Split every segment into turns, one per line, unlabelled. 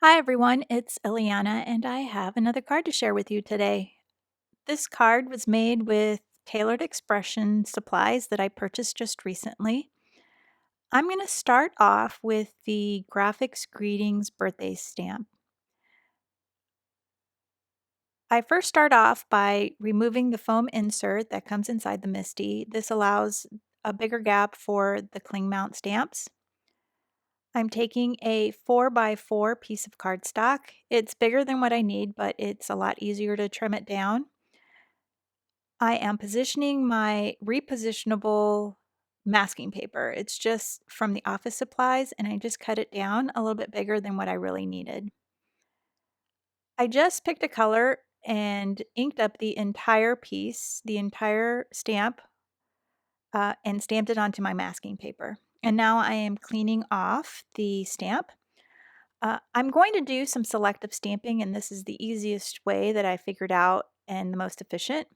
Hi everyone, it's Eliana and I have another card to share with you today. This card was made with tailored expression supplies that I purchased just recently. I'm going to start off with the Graphics Greetings birthday stamp. I first start off by removing the foam insert that comes inside the MISTI. This allows a bigger gap for the cling mount stamps. I'm taking a 4x4 piece of cardstock. It's bigger than what I need, but it's a lot easier to trim it down. I am positioning my repositionable masking paper. It's just from the office supplies, and I just cut it down a little bit bigger than what I really needed. I just picked a color and inked up the entire piece, the entire stamp, and stamped it onto my masking paper. And now I am cleaning off the stamp. I'm going to do some selective stamping, and this is the easiest way that I figured out and the most efficient.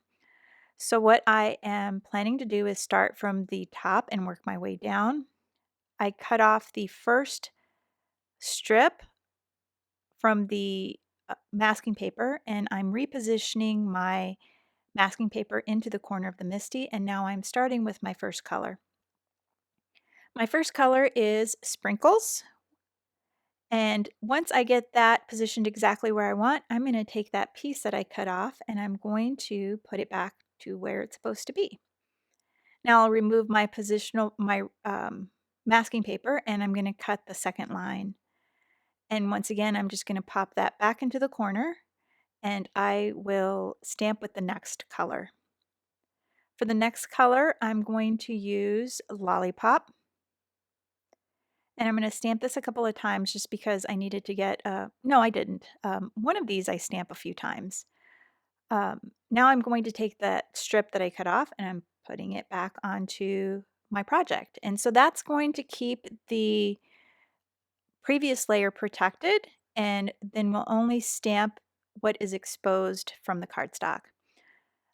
So what I am planning to do is start from the top and work my way down. I cut off the first strip from the masking paper, and I'm repositioning my masking paper into the corner of the MISTI, and now I'm starting with my first color. My first color is Sprinkles. And once I get that positioned exactly where I want, I'm going to take that piece that I cut off and I'm going to put it back to where it's supposed to be. Now I'll remove my masking paper and I'm going to cut the second line. And once again, I'm just going to pop that back into the corner and I will stamp with the next color. For the next color, I'm going to use Lollipop. And I'm going to stamp this a couple of times just because I needed to get, no, I didn't. One of these I stamp a few times. Now I'm going to take that strip that I cut off and I'm putting it back onto my project. And so that's going to keep the previous layer protected, and then we'll only stamp what is exposed from the cardstock.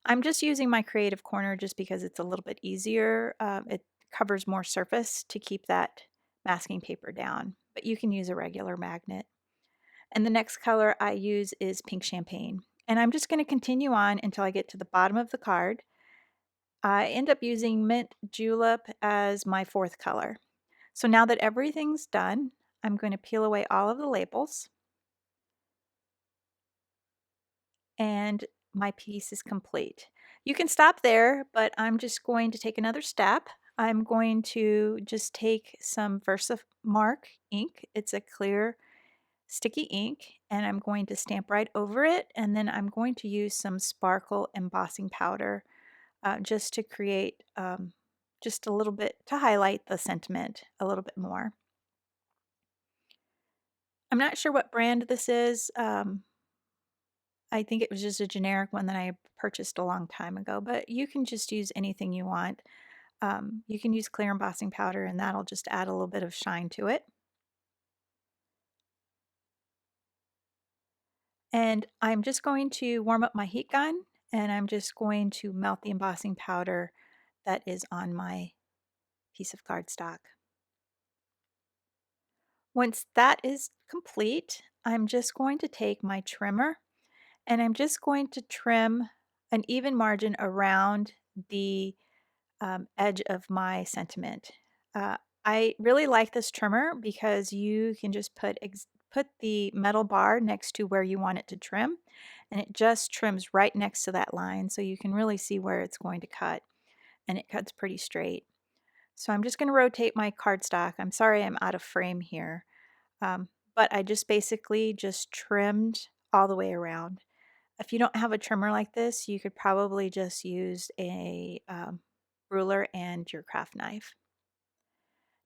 I'm just using my creative corner just because it's a little bit easier. It covers more surface to keep that masking paper down, but you can use a regular magnet. And the next color I use is Pink Champagne. And I'm just going to continue on until I get to the bottom of the card. I end up using Mint Julep as my fourth color. So now that everything's done, I'm going to peel away all of the labels. And my piece is complete. You can stop there, but I'm just going to take another step. I'm going to just take some Versamark ink. It's a clear sticky ink, and I'm going to stamp right over it, and then I'm going to use some sparkle embossing powder just to create just a little bit, to highlight the sentiment a little bit more. I'm not sure what brand this is. I think it was just a generic one that I purchased a long time ago, but you can just use anything you want. You can use clear embossing powder and that'll just add a little bit of shine to it. And I'm just going to warm up my heat gun and I'm just going to melt the embossing powder that is on my piece of cardstock. Once that is complete, I'm just going to take my trimmer and I'm just going to trim an even margin around the edge of my sentiment. Uh, I really like this trimmer because you can just put the metal bar next to where you want it to trim, and it just trims right next to that line, so you can really see where it's going to cut, and it cuts pretty straight. So I'm just going to rotate my cardstock. I'm sorry I'm out of frame here, but I just basically just trimmed all the way around. If you don't have a trimmer like this, you could probably just use a ruler and your craft knife.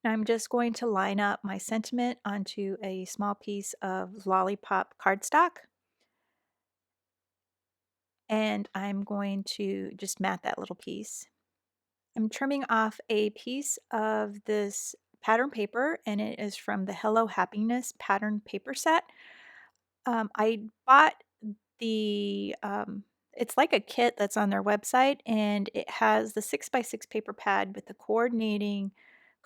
Now I'm just going to line up my sentiment onto a small piece of lollipop cardstock. And I'm going to just mat that little piece. I'm trimming off a piece of this pattern paper, and it is from the Hello Happiness pattern paper set. I bought it's like a kit that's on their website, and it has the 6x6 paper pad with the coordinating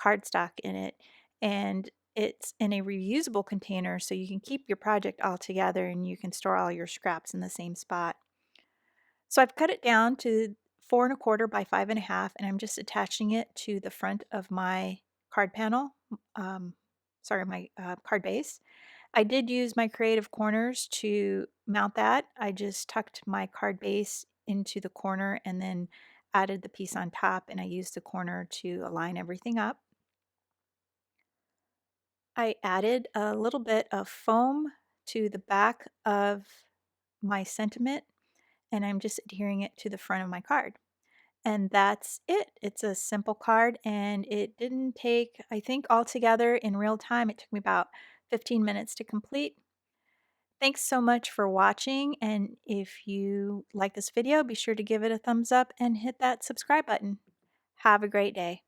cardstock in it. And It's in a reusable container, so you can keep your project all together and you can store all your scraps in the same spot. So I've cut it down to 4 1/4 by 5 1/2, and I'm just attaching it to the front of my card panel, sorry, my card base. I did use my creative corners to mount that. I just tucked my card base into the corner and then added the piece on top, and I used the corner to align everything up. I added a little bit of foam to the back of my sentiment, and I'm just adhering it to the front of my card. And that's it. It's a simple card, and it didn't take, I think altogether in real time, it took me about 15 minutes to complete. Thanks so much for watching, and if you like this video, be sure to give it a thumbs up and hit that subscribe button. Have a great day.